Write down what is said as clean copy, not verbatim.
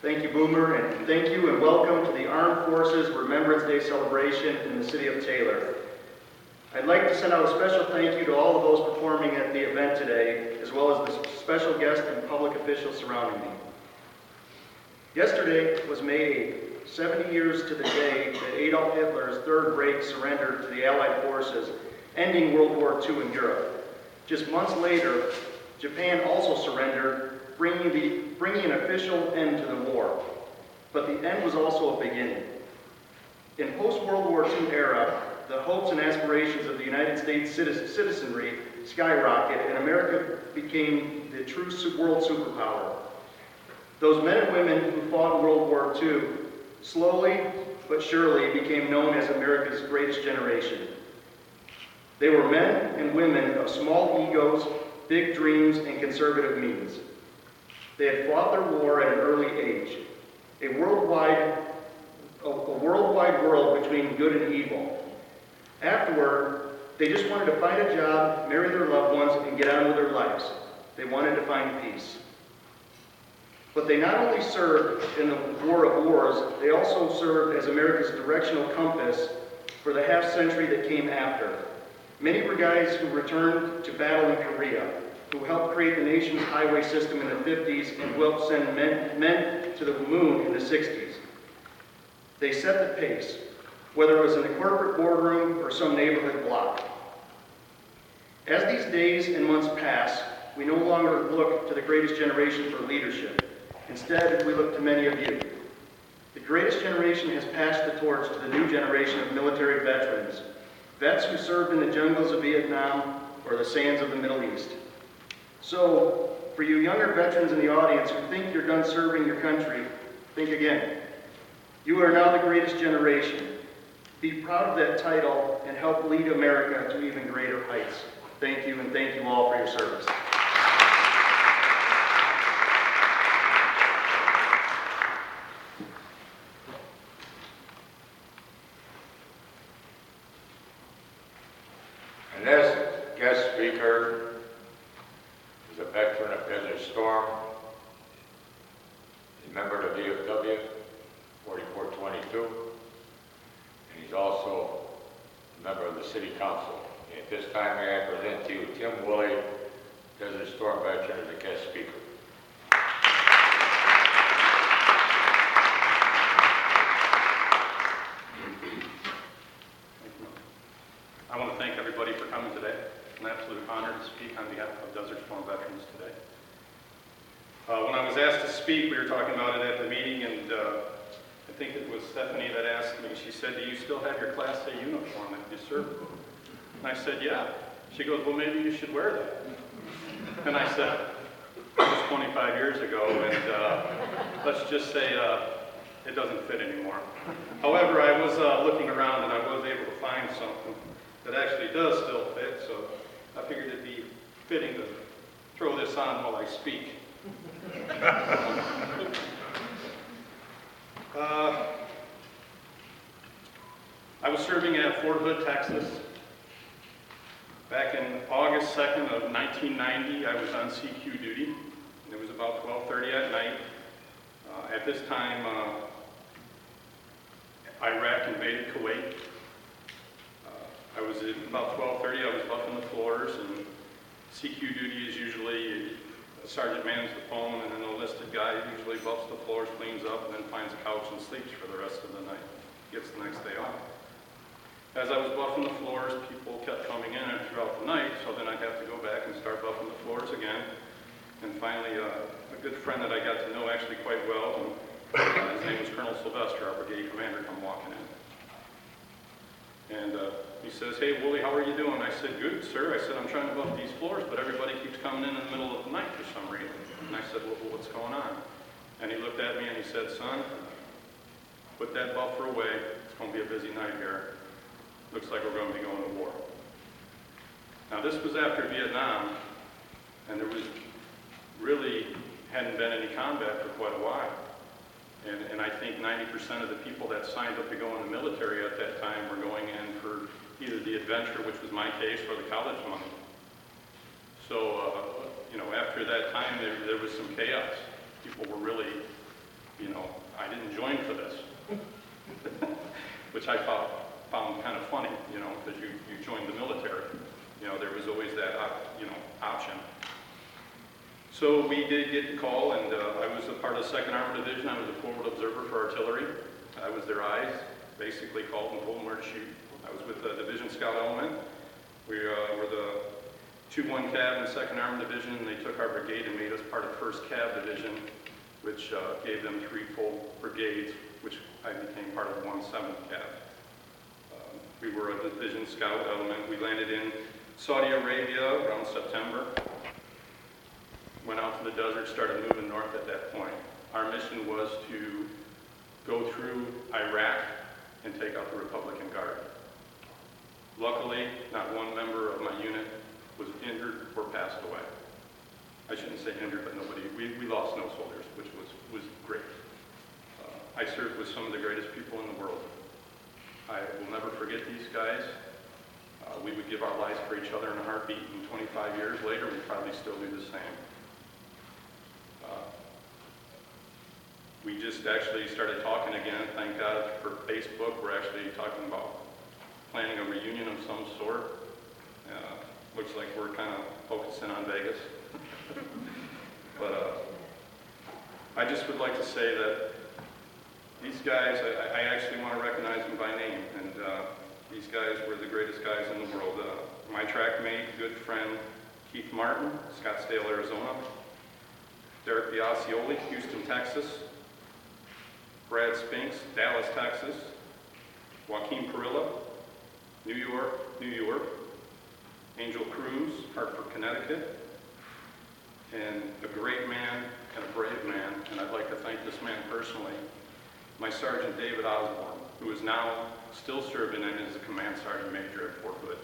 Thank you, Boomer, and thank you and welcome to the Armed Forces Remembrance Day celebration in the city of Taylor. I'd like to send out a special thank you to all of those performing at the event today, as well as the special guests and public officials surrounding me. Yesterday was May 8th, 70 years to the day that Adolf Hitler's Third Reich surrendered to the Allied forces, ending World War II in Europe. Just months later, Japan also surrendered, bringing an official end to the war. But the end was also a beginning. In post-World War II era, the hopes and aspirations of the United States citizenry skyrocketed, and America became the true world superpower. Those men and women who fought in World War II slowly but surely became known as America's greatest generation. They were men and women of small egos, big dreams, and conservative means. They had fought their war at an early age, a worldwide world between good and evil. Afterward, they just wanted to find a job, marry their loved ones, and get on with their lives. They wanted to find peace. But they not only served in the War of Wars, they also served as America's directional compass for the half-century that came after. Many were guys who returned to battle in Korea, who helped create the nation's highway system in the 50s and who helped send men to the moon in the 60s. They set the pace, whether it was in a corporate boardroom or some neighborhood block. As these days and months pass, we no longer look to the greatest generation for leadership. Instead, we look to many of you. The greatest generation has passed the torch to the new generation of military veterans, vets who served in the jungles of Vietnam or the sands of the Middle East. So, for you younger veterans in the audience who think you're done serving your country, think again. You are now the greatest generation. Be proud of that title and help lead America to even greater heights. Thank you, and thank you all for your service. And this guest speaker is a veteran of Desert Storm, a member of the VFW, 4422, and he's also a member of the City Council. And at this time, I present to you Tim Woolley, Desert Storm veteran, as a guest speaker. I want to thank everybody for coming today. It's an absolute honor to speak on behalf of Desert Storm veterans today. When I was asked to speak, we were talking about it at the meeting, and I think it was Stephanie that asked me. She said, "Do you still have your Class A uniform that you served?" And I said, "Yeah." She goes, "Well, maybe you should wear that." And I said, "It was 25 years ago, and let's just say it doesn't fit anymore." However, I was looking around, and I was able to find something that actually does still fit, so I figured it'd be fitting to throw this on while I speak. I was serving at Fort Hood, Texas. Back in August 2nd of 1990, I was on CQ duty, and it was about 12:30 at night. At this time, Iraq invaded Kuwait. I was at about 12:30, I was buffing the floors, and CQ duty is usually a sergeant mans the phone, and an enlisted guy usually buffs the floors, cleans up, and then finds a couch and sleeps for the rest of the night. Gets the next day off. As I was buffing the floors, people kept coming in throughout the night, so then I'd have to go back and start buffing the floors again. And finally, a good friend that I got to know actually quite well, and his name was Colonel Sylvester, our brigade commander, come walking in. And he says, "Hey, Woolley, how are you doing?" I said, "Good, sir." I said, "I'm trying to buff these floors, but everybody keeps coming in the middle of the night for some reason." And I said, "Well, what's going on?" And he looked at me and he said, "Son, put that buffer away. It's going to be a busy night here. Looks like we're going to be going to war." Now, this was after Vietnam, and there was really hadn't been any combat for quite a while. And I think 90% of the people that signed up to go in the military at that time were going in for either the adventure, which was my case, or the college money. So, after that time, there was some chaos. People were really, I found kind of funny, because you joined the military. There was always that, option. So we did get the call, and I was a part of the 2nd Armored Division. I was a forward observer for artillery. I was their eyes, basically called and told them where to shoot. I was with the Division Scout Element. We were the 2-1 Cav in 2nd Armored Division, and they took our brigade and made us part of 1st Cav Division, which gave them 3 full brigades, which I became part of 1/7 Cav. We were a Division Scout Element. We landed in Saudi Arabia around September. Went out to the desert, started moving north at that point. Our mission was to go through Iraq and take out the Republican Guard. Luckily, not one member of my unit was injured or passed away. I shouldn't say injured, but we lost no soldiers, which was great. I served with some of the greatest people in the world. I will never forget these guys. We would give our lives for each other in a heartbeat, and 25 years later, we probably still do the same. We just actually started talking again. Thank God for Facebook. We're actually talking about planning a reunion of some sort. Looks like we're kind of focusing on Vegas. But I just would like to say that these guys, I actually want to recognize them by name. And these guys were the greatest guys in the world. My track mate, good friend, Keith Martin, Scottsdale, Arizona. Derek Biasioli, Houston, Texas. Brad Spinks, Dallas, Texas. Joaquin Perilla, New York, New York. Angel Cruz, Hartford, Connecticut. And a great man and a brave man, and I'd like to thank this man personally, my Sergeant David Osborne, who is now still serving and is a Command Sergeant Major at Fort Hood.